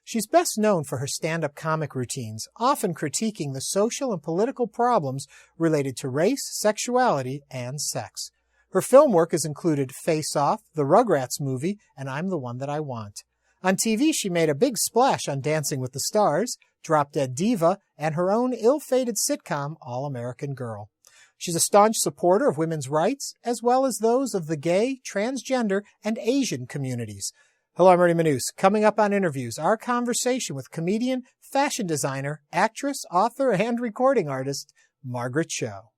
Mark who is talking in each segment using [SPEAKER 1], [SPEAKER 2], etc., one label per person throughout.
[SPEAKER 1] She's best known for her stand-up comic routines, often critiquing the social and political problems related to race, sexuality, and sex. Her film work has included Face Off, the Rugrats movie, and I'm the One That I Want. On TV, she made a big splash on Dancing with the Stars, Drop Dead Diva, and her own ill-fated sitcom, All American Girl. She's a staunch supporter of women's rights, as well as those of the gay, transgender, and Asian communities. Hello, I'm Ernie Manouse. Coming up on InnerVIEWS, our conversation with comedian, fashion designer, actress, author, and recording artist, Margaret Cho.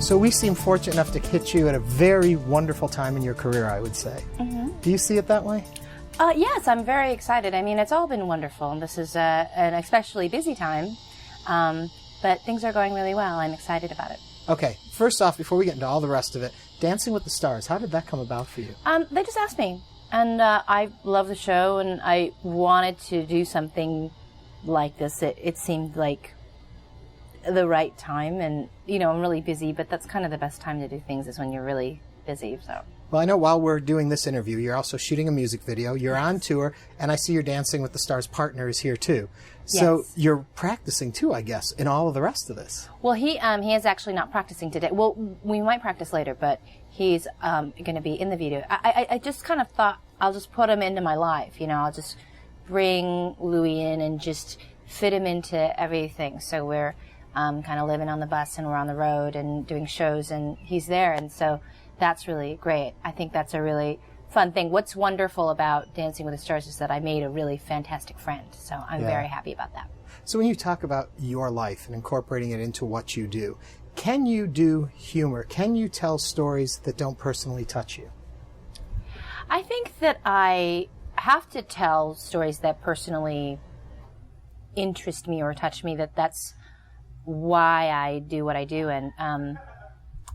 [SPEAKER 1] So we seem fortunate enough to hit you at a very wonderful time in your career, I would say. Mm-hmm. Do you see it that way?
[SPEAKER 2] Yes, I'm very excited. I mean, it's all been wonderful, and this is an especially busy time, but things are going really well. I'm excited about it.
[SPEAKER 1] Okay, first off, before we get into all the rest of it, Dancing with the Stars, how did that come about for you?
[SPEAKER 2] They just asked me, and I love the show, and I wanted to do something like this. It seemed like the right time, and I'm really busy, but that's kind of the best time to do things is when you're really busy. So
[SPEAKER 1] well, I know while we're doing this interview you're also shooting a music video, you're on tour, and I see your Dancing with the Stars partner is here too, so yes. You're practicing too, I guess, in all of the rest of this.
[SPEAKER 2] Well, he is actually not practicing today. Well, we might practice later, but he's going to be in the video. I just kind of thought I'll just put him into my life, I'll just bring Louis in and just fit him into everything, so we're kind of living on the bus and we're on the road and doing shows and he's there, and so that's really great. I think that's a really fun thing. What's wonderful about Dancing with the Stars is that I made a really fantastic friend, so I'm very happy about that.
[SPEAKER 1] So when you talk about your life and incorporating it into what you do, can you do humor? Can you tell stories that don't personally touch you?
[SPEAKER 2] I think that I have to tell stories that personally interest me or touch me, that's why I do what I do, and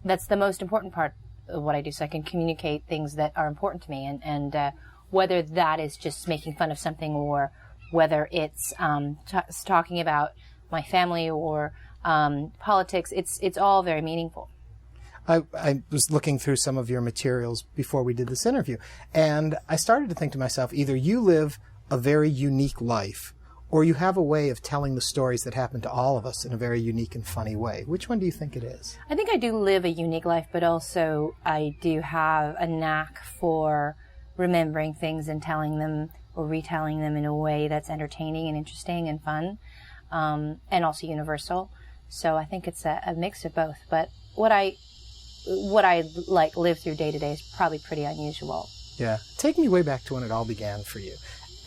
[SPEAKER 2] that's the most important part of what I do, so I can communicate things that are important to me, and whether that is just making fun of something or whether it's talking about my family or politics, it's all very meaningful.
[SPEAKER 1] I was looking through some of your materials before we did this interview, and I started to think to myself, either you live a very unique life, or you have a way of telling the stories that happen to all of us in a very unique and funny way. Which one do you think it is?
[SPEAKER 2] I think I do live a unique life, but also I do have a knack for remembering things and telling them or retelling them in a way that's entertaining and interesting and fun, and also universal. So I think it's a mix of both. But what I live through day to day is probably pretty unusual.
[SPEAKER 1] Yeah. Take me way back to when it all began for you.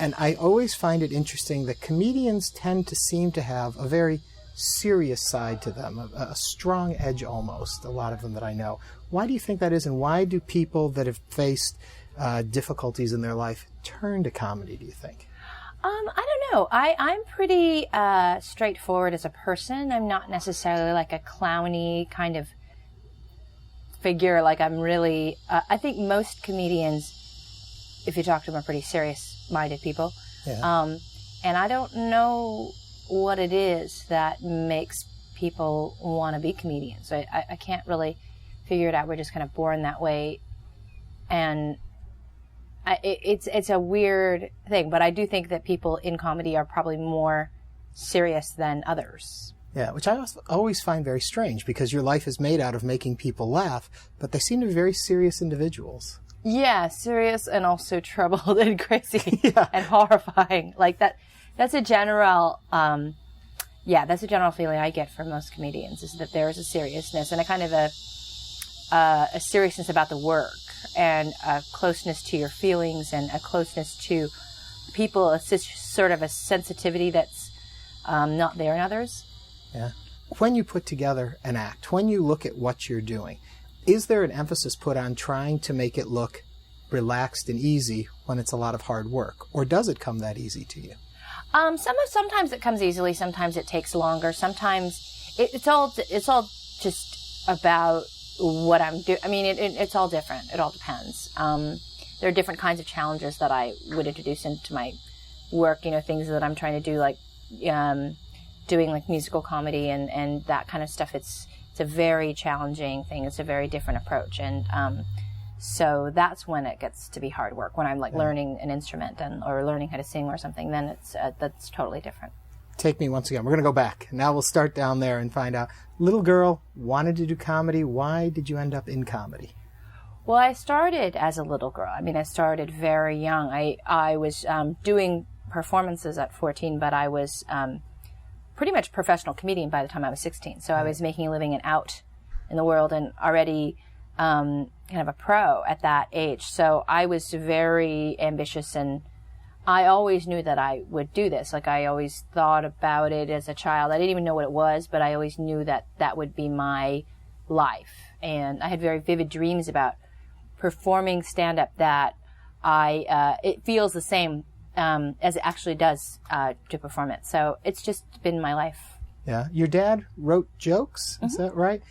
[SPEAKER 1] And I always find it interesting that comedians tend to seem to have a very serious side to them, a strong edge almost, a lot of them that I know. Why do you think that is, and why do people that have faced difficulties in their life turn to comedy, do you think?
[SPEAKER 2] I don't know. I'm pretty straightforward as a person. I'm not necessarily like a clowny kind of figure. Like I'm really, I think most comedians, if you talk to them, are pretty serious-minded people.
[SPEAKER 1] Yeah.
[SPEAKER 2] And I don't know what it is that makes people want to be comedians. I can't really figure it out. We're just kind of born that way. And it's a weird thing, but I do think that people in comedy are probably more serious than others.
[SPEAKER 1] Yeah, which I always find very strange, because your life is made out of making people laugh, but they seem to be very serious individuals.
[SPEAKER 2] Yeah, serious and also troubled and crazy and horrifying. Like that's a general, that's a general feeling I get from most comedians, is that there is a seriousness and a kind of a seriousness about the work, and a closeness to your feelings, and a closeness to people, a sort of a sensitivity that's not there in others.
[SPEAKER 1] Yeah. When you put together an act, when you look at what you're doing, is there an emphasis put on trying to make it look relaxed and easy when it's a lot of hard work? Or does it come that easy to you?
[SPEAKER 2] Sometimes it comes easily, sometimes it takes longer, sometimes it's all just about what I'm doing. I mean, it's all different. It all depends. There are different kinds of challenges that I would introduce into my work, things that I'm trying to do, like doing like musical comedy and that kind of stuff. It's a very challenging thing. It's a very different approach. And so that's when it gets to be hard work, when I'm like learning an instrument or learning how to sing or something. Then that's totally different.
[SPEAKER 1] Take me once again. We're going to go back. Now we'll start down there and find out. Little girl, wanted to do comedy. Why did you end up in comedy?
[SPEAKER 2] Well, I started as a little girl. I mean, I started very young. I was doing performances at 14, but I was pretty much a professional comedian by the time I was 16. So I was making a living and out in the world and already kind of a pro at that age. So I was very ambitious, and I always knew that I would do this. Like, I always thought about it as a child. I didn't even know what it was, but I always knew that that would be my life. And I had very vivid dreams about performing stand-up that it feels the same as it actually does to perform it. So it's just been my life.
[SPEAKER 1] Yeah. Your dad wrote jokes, is that right?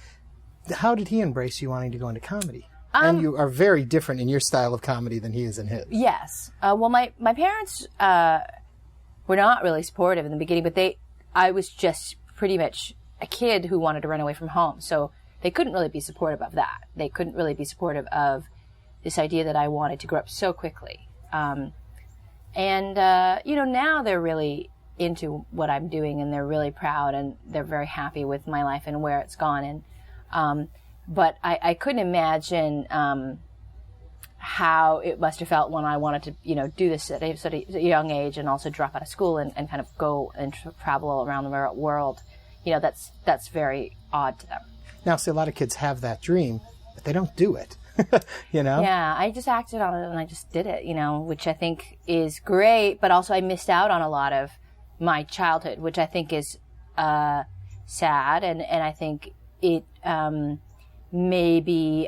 [SPEAKER 1] How did he embrace you wanting to go into comedy? And you are very different in your style of comedy than he is in his.
[SPEAKER 2] Yes. Well, my parents were not really supportive in the beginning, but I was just pretty much a kid who wanted to run away from home. So they couldn't really be supportive of that. They couldn't really be supportive of this idea that I wanted to grow up so quickly. And now they're really into what I'm doing, and they're really proud, and they're very happy with my life and where it's gone. And but I couldn't imagine how it must have felt when I wanted to, do this at a sort of young age, and also drop out of school and kind of go and travel around the world. That's very odd to them.
[SPEAKER 1] Now, see, a lot of kids have that dream, but they don't do it.
[SPEAKER 2] Yeah, I just acted on it and I just did it, which I think is great, but also I missed out on a lot of my childhood, which I think is sad, and I think it maybe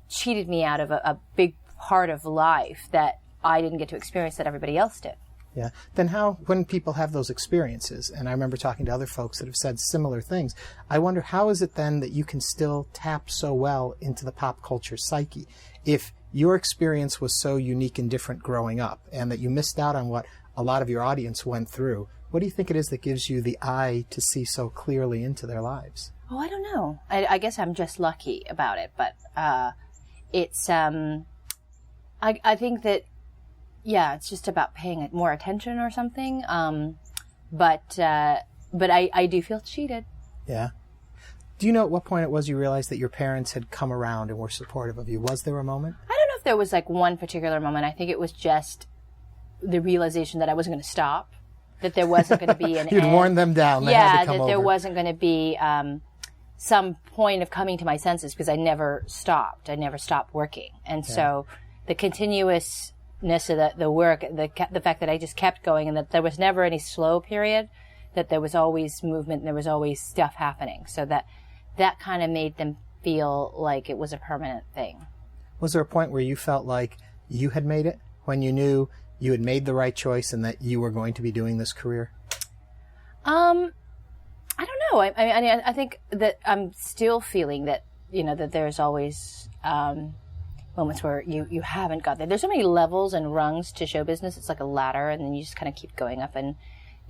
[SPEAKER 2] cheated me out of a big part of life that I didn't get to experience that everybody else did.
[SPEAKER 1] Yeah. Then when people have those experiences, and I remember talking to other folks that have said similar things, I wonder how is it then that you can still tap so well into the pop culture psyche? If your experience was so unique and different growing up, and that you missed out on what a lot of your audience went through, what do you think it is that gives you the eye to see so clearly into their lives?
[SPEAKER 2] Oh, I don't know. I guess I'm just lucky about it, but it's I think that, yeah, it's just about paying more attention or something. But I do feel cheated.
[SPEAKER 1] Yeah. Do you know at what point it was you realized that your parents had come around and were supportive of you? Was there a moment?
[SPEAKER 2] I don't know if there was like one particular moment. I think it was just the realization that I wasn't going to stop, that there wasn't going to be an
[SPEAKER 1] You'd worn them down. They had to come
[SPEAKER 2] that
[SPEAKER 1] over.
[SPEAKER 2] There wasn't going to be some point of coming to my senses, because I never stopped. I never stopped working. And so the continuousness of the work, the fact that I just kept going, and that there was never any slow period, that there was always movement and there was always stuff happening. So that kind of made them feel like it was a permanent thing.
[SPEAKER 1] Was there a point where you felt like you had made it, when you knew you had made the right choice and that you were going to be doing this career?
[SPEAKER 2] I don't know. I think that I'm still feeling that, that there's always moments where you haven't got there. There's so many levels and rungs to show business. It's like a ladder, and then you just kind of keep going up, and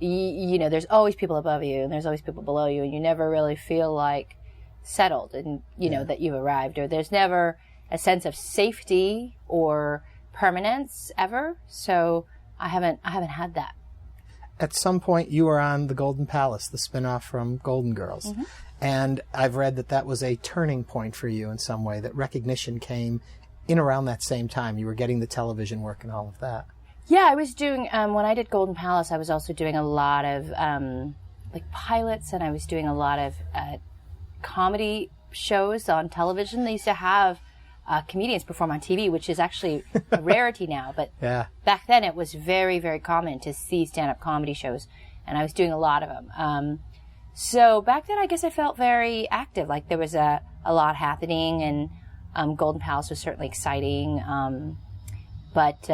[SPEAKER 2] there's always people above you and there's always people below you, and you never really feel like settled and that you've arrived, or there's never a sense of safety or permanence ever. So I haven't had that.
[SPEAKER 1] At some point you were on The Golden Palace, the spinoff from Golden Girls. Mm-hmm. And I've read that was a turning point for you in some way, that recognition came in around that same time. You were getting the television work and all of that.
[SPEAKER 2] Yeah, I was doing, when I did Golden Palace, I was also doing a lot of pilots, and I was doing a lot of comedy shows on television. They used to have comedians perform on TV, which is actually a rarity now. But back then it was very, very common to see stand-up comedy shows, and I was doing a lot of them. So back then I guess I felt very active, like there was a lot happening, and Golden Palace was certainly exciting. But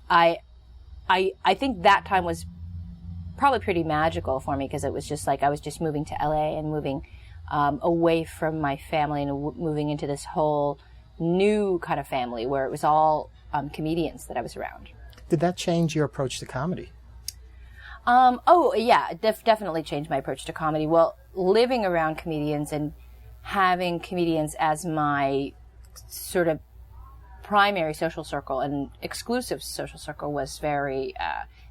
[SPEAKER 2] I think that time was probably pretty magical for me, because it was just like I was just moving to LA and moving away from my family and moving into this whole new kind of family where it was all comedians that I was around.
[SPEAKER 1] Did that change your approach to comedy?
[SPEAKER 2] Oh, yeah, definitely changed my approach to comedy. Well, living around comedians and having comedians as my sort of primary social circle and exclusive social circle was very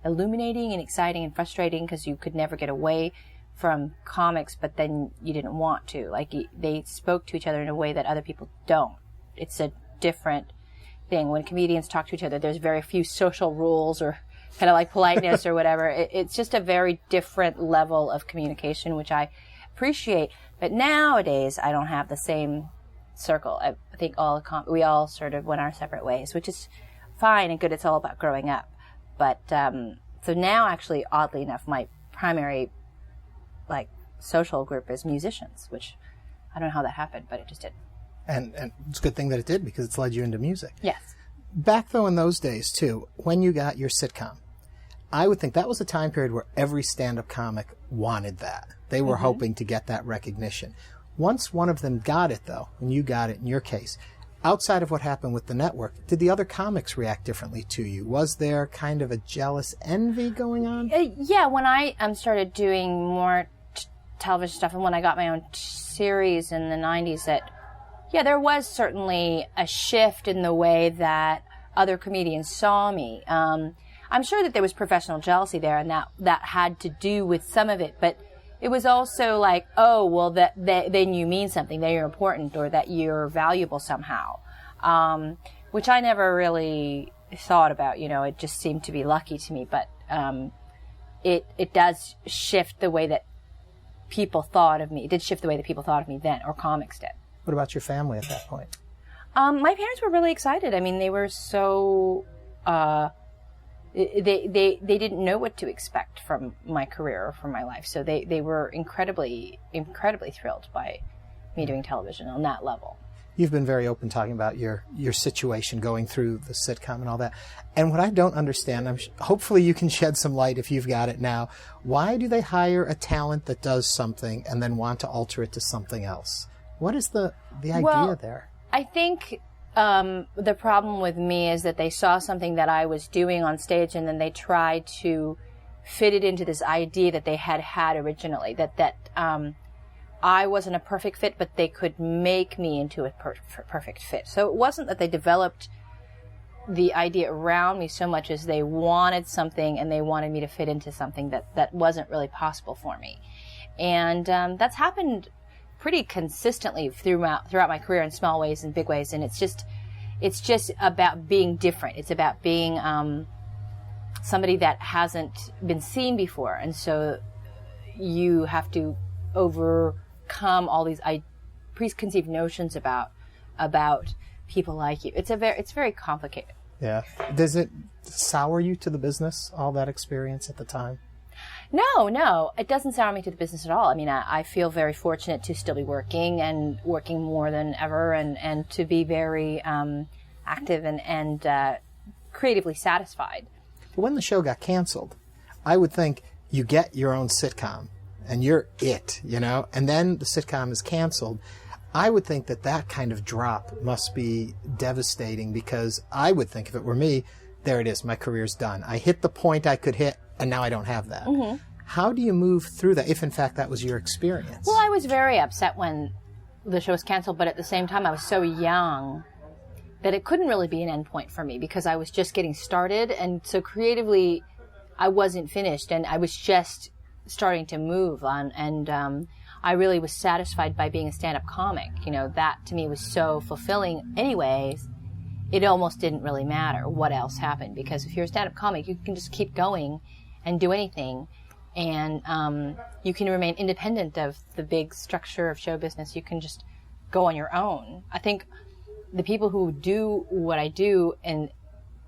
[SPEAKER 2] illuminating and exciting and frustrating because you could never get away from comics, but then you didn't want to. Like, they spoke to each other in a way that other people don't. It's a different thing. When comedians talk to each other, there's very few social rules or kind of like politeness or whatever. It's just a very different level of communication, which I appreciate. But nowadays, I don't have the same circle. I think we all sort of went our separate ways, which is fine and good. It's all about growing up. But so now, actually, oddly enough, my primary social group is musicians, which I don't know how that happened, but it just did.
[SPEAKER 1] And it's a good thing that it did because it's led you into music.
[SPEAKER 2] Yes.
[SPEAKER 1] Back, though, in those days, too, when you got your sitcom, I would think that was a time period where every stand-up comic wanted that. They were hoping to get that recognition. Once one of them got it, though, and you got it in your case, outside of what happened with the network, did the other comics react differently to you? Was there kind of a jealous envy going on?
[SPEAKER 2] Yeah, when I started doing more television stuff and when I got my own series in the 90s, there was certainly a shift in the way that other comedians saw me. I'm sure that there was professional jealousy there, and that had to do with some of it, but it was also like, oh, well, then you mean something, that you're important, or that you're valuable somehow, which I never really thought about. It just seemed to be lucky to me, but it does shift the way that people thought of me. It did shift the way that people thought of me then, or comics did.
[SPEAKER 1] What about your family at that point?
[SPEAKER 2] My parents were really excited. I mean, they were so... They didn't know what to expect from my career or from my life, so they were incredibly thrilled by me doing television on that level.
[SPEAKER 1] You've been very open talking about your situation going through the sitcom and all that. And what I don't understand, hopefully you can shed some light if you've got it now, why do they hire a talent that does something and then want to alter it to something else? What is the idea there? I
[SPEAKER 2] think the problem with me is that they saw something that I was doing on stage, and then they tried to fit it into this idea that they had originally, that I wasn't a perfect fit, but they could make me into a perfect fit. So it wasn't that they developed the idea around me so much as they wanted something, and they wanted me to fit into something that wasn't really possible for me. And that's happened pretty consistently throughout my career in small ways and big ways, and it's just about being different. It's about being somebody that hasn't been seen before, and so you have to overcome all these preconceived notions about people like you. It's very complicated.
[SPEAKER 1] Yeah. Does it sour you to the business, all that experience at the time?
[SPEAKER 2] No, it doesn't sour me to the business at all. I mean, I feel very fortunate to still be working more than ever, and to be very active and creatively satisfied.
[SPEAKER 1] But when the show got canceled, I would think you get your own sitcom, and you're it, and then the sitcom is canceled. I would think that kind of drop must be devastating, because I would think if it were me, there it is, my career's done. I hit the point I could hit, and now I don't have that. Mm-hmm. How do you move through that, if in fact that was your experience?
[SPEAKER 2] Well, I was very upset when the show was canceled, but at the same time I was so young that it couldn't really be an end point for me, because I was just getting started, and so creatively I wasn't finished, and I was just starting to move on, and I really was satisfied by being a stand-up comic. That to me was so fulfilling anyways. It almost didn't really matter what else happened, because if you're a stand-up comic, you can just keep going and do anything, and you can remain independent of the big structure of show business. You can just go on your own. I think the people who do what I do, and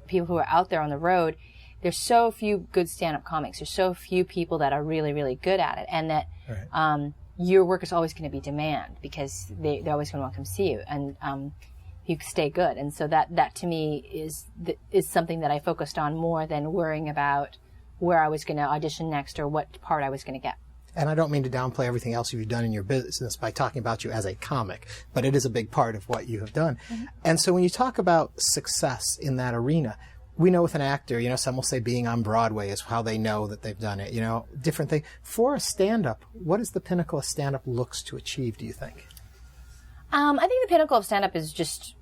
[SPEAKER 2] people who are out there on the road, there's so few good stand-up comics. There's so few people that are really, really good at it, and that right. Your work is always going to be demand, because they're always going to want to come see you, and you stay good. And so that to me is something that I focused on more than worrying about where I was going to audition next or what part I was going to get.
[SPEAKER 1] And I don't mean to downplay everything else you've done in your business by talking about you as a comic, but it is a big part of what you have done. Mm-hmm. And so when you talk about success in that arena, we know with an actor, some will say being on Broadway is how they know that they've done it, different thing. For a stand-up, what is the pinnacle a stand-up looks to achieve, do you think?
[SPEAKER 2] I think the pinnacle of stand-up is just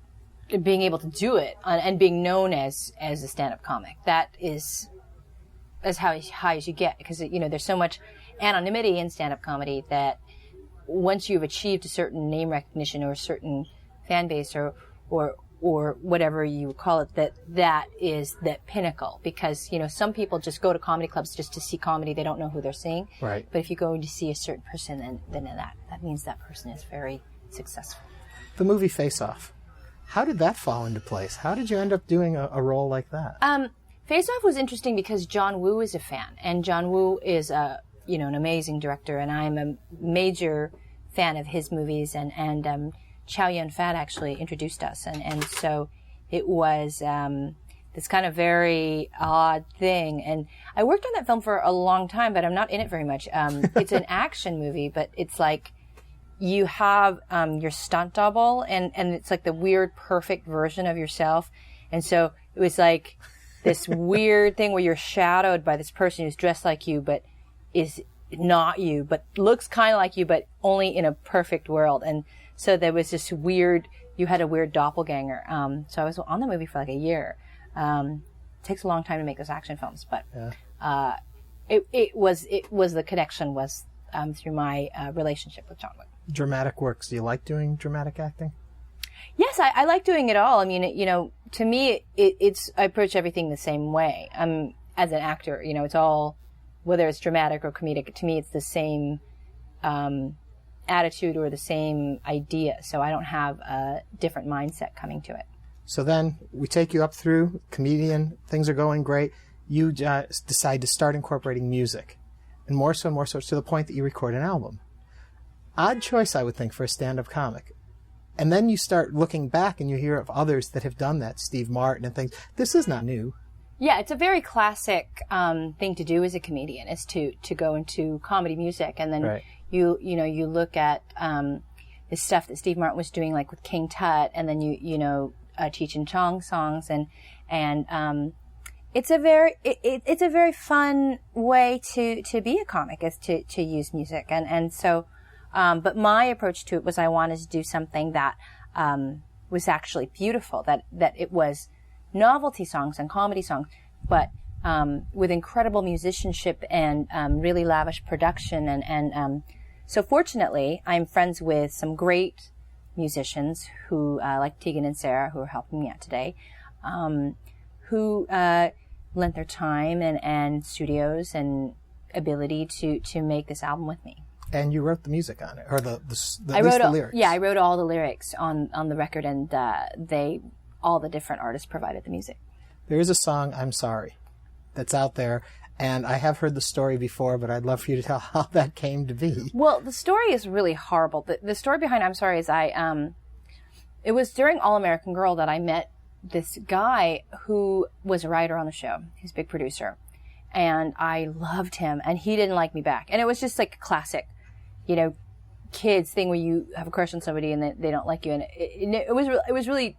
[SPEAKER 2] being able to do it and being known as a stand-up comic. That is as high as you get, because, there's so much anonymity in stand-up comedy that once you've achieved a certain name recognition or a certain fan base or whatever you call it, that is that pinnacle. Because, some people just go to comedy clubs just to see comedy. They don't know who they're seeing.
[SPEAKER 1] Right.
[SPEAKER 2] But if you go to see a certain person, then that means that person is very successful.
[SPEAKER 1] The movie Face Off, how did that fall into place? How did you end up doing a role like that?
[SPEAKER 2] Face Off was interesting because John Woo is a fan. And John Woo is an amazing director. And I'm a major fan of his movies. And Chow Yun-fat actually introduced us, and so it was this kind of very odd thing. And I worked on that film for a long time, but I'm not in it very much. It's an action movie, but it's like you have your stunt double, and it's like the weird, perfect version of yourself. And so it was like this weird thing where you're shadowed by this person who's dressed like you, but is not you, but looks kind of like you, but only in a perfect world. And so there was this weird, you had a weird doppelganger. So I was on the movie for like a year. It takes a long time to make those action films, but it was the connection was through my relationship with John Woo.
[SPEAKER 1] Dramatic works. Do you like doing dramatic acting?
[SPEAKER 2] Yes, I like doing it all. I mean, to me, it's I approach everything the same way. As an actor, it's all, whether it's dramatic or comedic, to me, it's the same attitude or the same idea. So I don't have a different mindset coming to it.
[SPEAKER 1] So then we take you up through comedian, things are going great. You decide to start incorporating music, and more so to the point that you record an album. Odd choice, I would think, for a stand-up comic. And then you start looking back and you hear of others that have done that, Steve Martin and things. This is not new.
[SPEAKER 2] Yeah, it's a very classic thing to do as a comedian, is to go into comedy music. And then
[SPEAKER 1] right.
[SPEAKER 2] you look at the stuff that Steve Martin was doing, like with King Tut, and then Cheech and Chong songs, and it's a very fun way to be a comic, is to use music. And so but my approach to it was I wanted to do something that was actually beautiful, that it was novelty songs and comedy songs, but with incredible musicianship and really lavish production. And so fortunately, I'm friends with some great musicians who, like Tegan and Sarah, who are helping me out today, who lent their time and studios and ability to make this album with me.
[SPEAKER 1] And you wrote the music on it, or the lyrics.
[SPEAKER 2] Yeah, I wrote all the lyrics on the record, and all the different artists provided the music.
[SPEAKER 1] There is a song, I'm Sorry, that's out there, and I have heard the story before, but I'd love for you to tell how that came to be.
[SPEAKER 2] Well, the story is really horrible. The story behind I'm Sorry is it was during All American Girl that I met this guy who was a writer on the show. He's a big producer. And I loved him, and he didn't like me back. And it was just like a classic, kids thing where you have a crush on somebody and they don't like you. And it was really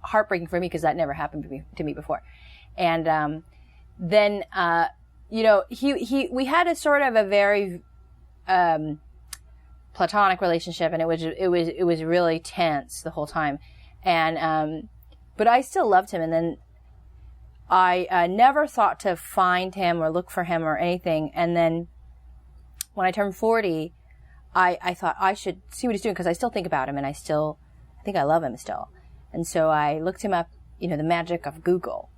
[SPEAKER 2] heartbreaking for me, because that never happened to me before. And then we had a sort of a very platonic relationship, and it was really tense the whole time. And but I still loved him. And then I never thought to find him or look for him or anything. And then when I turned 40, I thought I should see what he's doing, because I still think about him, and I think I love him still. And so I looked him up, the magic of Google.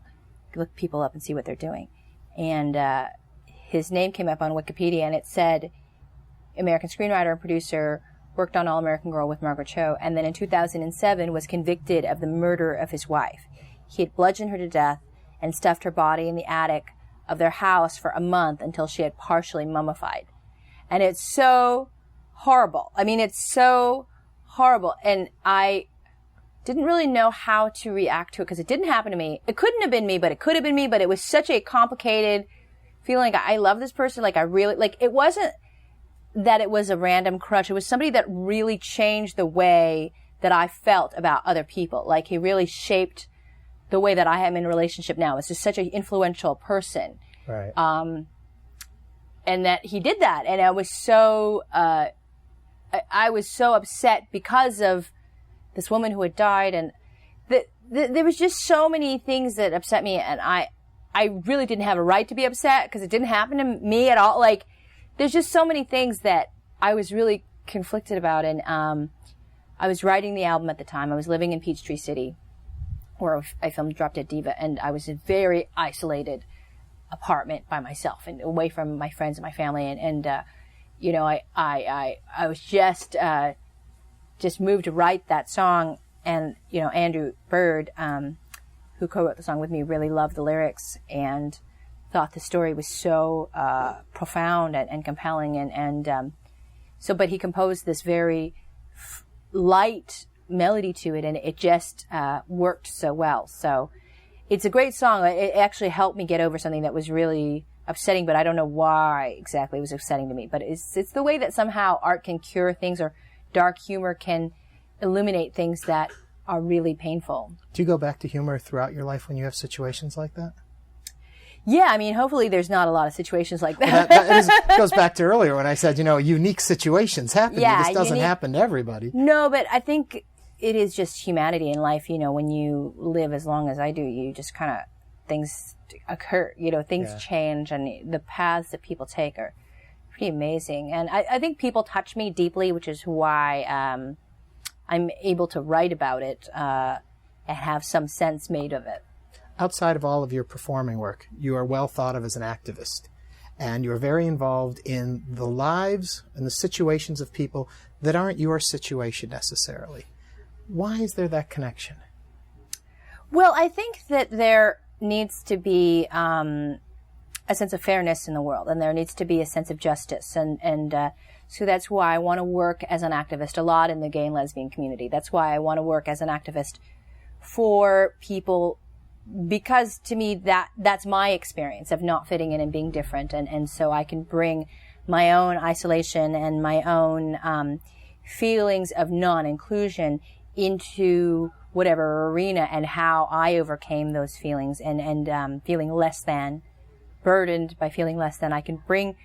[SPEAKER 2] Look people up and see what they're doing. And his name came up on Wikipedia, and it said American screenwriter and producer, worked on All American Girl with Margaret Cho, and then in 2007 was convicted of the murder of his wife. He had bludgeoned her to death and stuffed her body in the attic of their house for a month until she had partially mummified. And it's so horrible. I mean, it's so horrible. And I didn't really know how to react to it, because it didn't happen to me. It couldn't have been me, but it could have been me. But it was such a complicated feeling. I love this person. Like, I really, like, it wasn't that it was a random crush. It was somebody that really changed the way that I felt about other people. Like, he really shaped the way that I am in a relationship now. It's just such an influential person.
[SPEAKER 1] Right.
[SPEAKER 2] And that he did that. And I was so, I was so upset because of this woman who had died. And there was just so many things that upset me. And I really didn't have a right to be upset because it didn't happen to me at all. Like, there's just so many things that I was really conflicted about. And I was writing the album at the time. I was living in Peachtree City, where I filmed Drop Dead Diva, and I was in a very isolated apartment by myself and away from my friends and my family. And you know, I was just moved to write that song. And, you know, Andrew Bird, who co-wrote the song with me, really loved the lyrics and thought the story was so profound and compelling. But he composed this very light melody to it, and it just worked so well. So it's a great song. It actually helped me get over something that was really upsetting, but I don't know why exactly it was upsetting to me. But it's the way that somehow art can cure things, or dark humor can illuminate things that are really painful.
[SPEAKER 1] Do you go back to humor throughout your life when you have situations like that?
[SPEAKER 2] Yeah, I mean, hopefully there's not a lot of situations like that.
[SPEAKER 1] That goes back to earlier when I said, you know, unique situations happen.
[SPEAKER 2] Yeah,
[SPEAKER 1] this doesn't happen to everybody.
[SPEAKER 2] No, but I think it is just humanity in life. You know, when you live as long as I do, you just kind of, things occur, you know, things change, and the paths that people take are pretty amazing. And I think people touch me deeply, which is why I'm able to write about it and have some sense made of it.
[SPEAKER 1] Outside of all of your performing work, you are well thought of as an activist, and you're very involved in the lives and the situations of people that aren't your situation necessarily. Why is there that connection?
[SPEAKER 2] Well, I think that there needs to be a sense of fairness in the world, and there needs to be a sense of justice, and so that's why I want to work as an activist a lot in the gay and lesbian community. That's why I want to work as an activist for people, because to me that's my experience of not fitting in and being different, and so I can bring my own isolation and my own feelings of non-inclusion into whatever arena, and how I overcame those feelings, and feeling less than, burdened by feeling less than. I can bring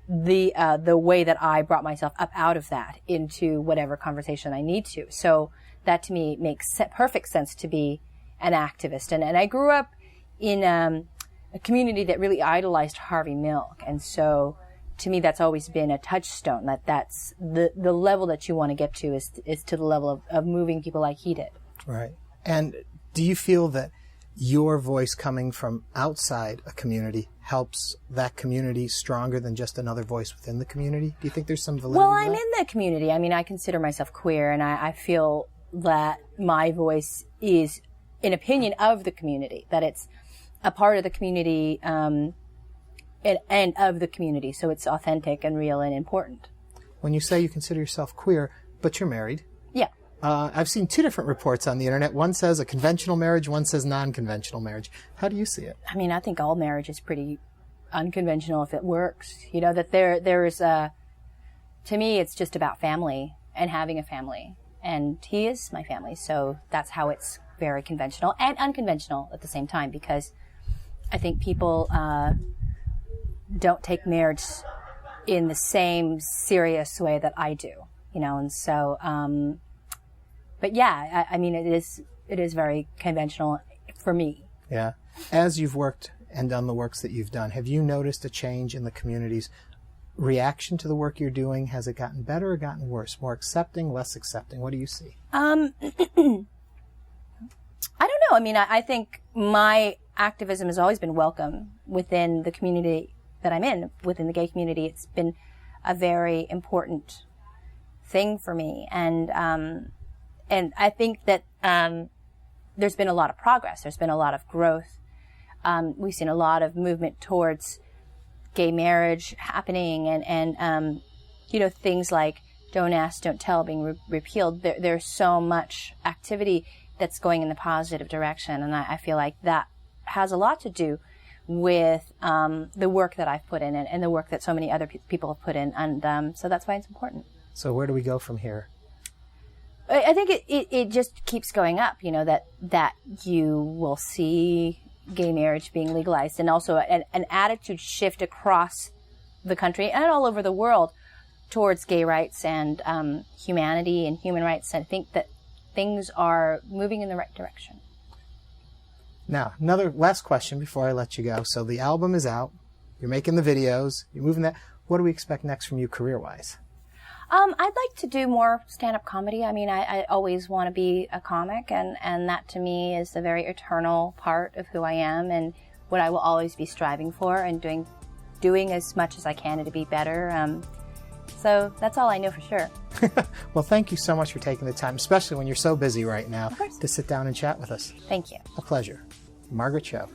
[SPEAKER 2] the way that I brought myself up out of that into whatever conversation I need to. So that to me makes perfect sense to be an activist. And I grew up in a community that really idolized Harvey Milk. And so to me, that's always been a touchstone, that's the level that you want to get to is to the level of moving people like he did.
[SPEAKER 1] Right. And do you feel that your voice coming from outside a community helps that community stronger than just another voice within the community? Do you think there's some validity?
[SPEAKER 2] Well, I'm in the community. I mean, I consider myself queer, and I feel that my voice is an opinion of the community, that it's a part of the community and of the community, so it's authentic and real and important.
[SPEAKER 1] When you say you consider yourself queer, but you're married.
[SPEAKER 2] Yeah.
[SPEAKER 1] I've seen two different reports on the internet. One says a conventional marriage, one says non-conventional marriage. How do you see it?
[SPEAKER 2] I mean, I think all marriage is pretty unconventional if it works. You know, that there is to me, it's just about family and having a family. And he is my family, so that's how it's very conventional and unconventional at the same time, because I think people don't take marriage in the same serious way that I do, you know, and so, but yeah, I mean, it is very conventional for me.
[SPEAKER 1] Yeah. As you've worked and done the works that you've done, have you noticed a change in the community's reaction to the work you're doing? Has it gotten better or gotten worse? More accepting, less accepting? What do you see?
[SPEAKER 2] I don't know. I mean, I think my activism has always been welcome within the community that I'm in, within the gay community. It's been a very important thing for me. And I think that there's been a lot of progress. There's been a lot of growth. We've seen a lot of movement towards gay marriage happening, and you know, things like Don't Ask, Don't Tell being repealed. There's so much activity that's going in the positive direction, and I feel like that has a lot to do with the work that I've put in and the work that so many other people have put in. And so that's why it's important.
[SPEAKER 1] So where do we go from here?
[SPEAKER 2] I think it just keeps going up, you know, that you will see gay marriage being legalized, and also an attitude shift across the country and all over the world towards gay rights and humanity and human rights. And I think that things are moving in the right direction.
[SPEAKER 1] Now, another last question before I let you go. So the album is out. You're making the videos. You're moving that. What do we expect next from you career-wise?
[SPEAKER 2] I'd like to do more stand-up comedy. I mean, I always want to be a comic, and that to me is a very eternal part of who I am and what I will always be striving for, and doing as much as I can to be better. So that's all I know for sure.
[SPEAKER 1] Well, thank you so much for taking the time, especially when you're so busy right now,
[SPEAKER 2] Of course.
[SPEAKER 1] to sit down and chat with us.
[SPEAKER 2] Thank you.
[SPEAKER 1] A pleasure. Margaret Cho.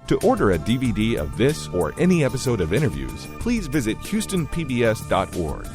[SPEAKER 3] To order a DVD of this or any episode of InnerVIEWS, please visit HoustonPBS.org.